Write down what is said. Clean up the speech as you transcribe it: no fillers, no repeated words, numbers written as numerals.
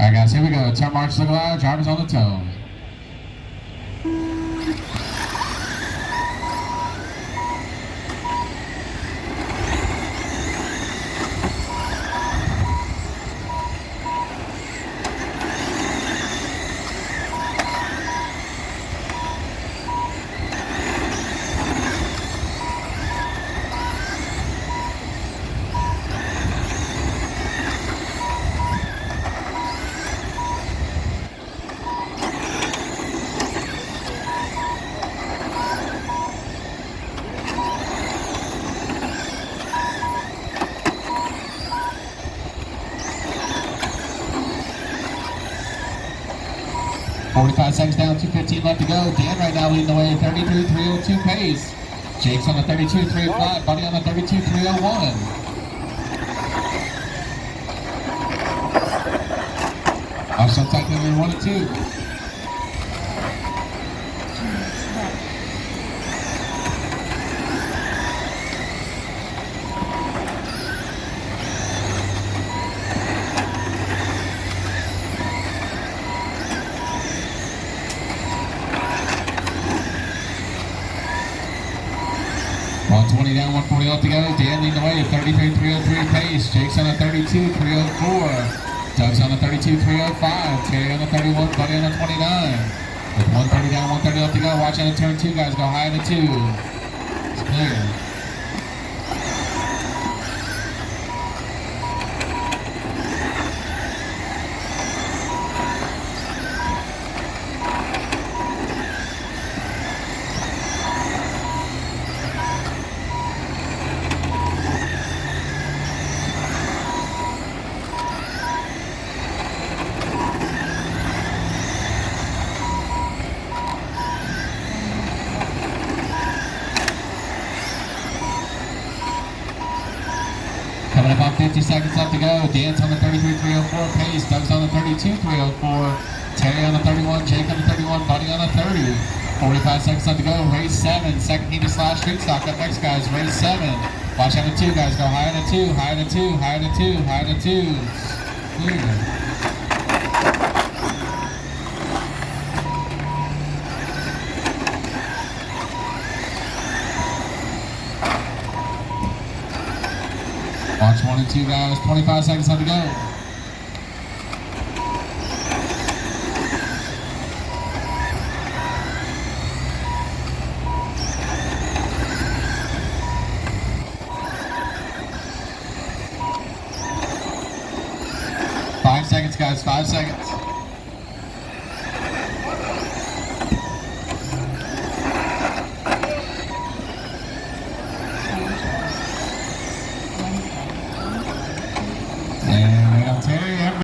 Alright guys, here we go. Turn marks look loud, drivers on the toe. .45 seconds down, 2:15 left to go. Dan right now leading the way, 32.302 pace. Jake's on the 32.305, Buddy on the 32.301. Also tight number 1 and 2. .120 down, 140 left to go. Dan leading the way, 33.303 pace. Jake's on the 32.304. Doug's on the 32.305. Terry on the 31, Buddy on the 29. With 130 down, 130 left to go. Watch out of turn 2, guys. Go high in the 2. It's clear. Coming up on 50 seconds left to go. Dan's on the 33.304 pace. Doug's on the 32.304. Terry on the 31. Jake on the 31. Buddy on the 30. 45 seconds left to go. Race 7. Second heat of slash street stock. Up next, guys. Race 7. Watch out the 2, guys. Go high in the 2. High in the 2. High in the 2. High in the 2. Clear. Watch 1 and 2, guys. 25 seconds left to go. Five seconds, guys. 5 seconds.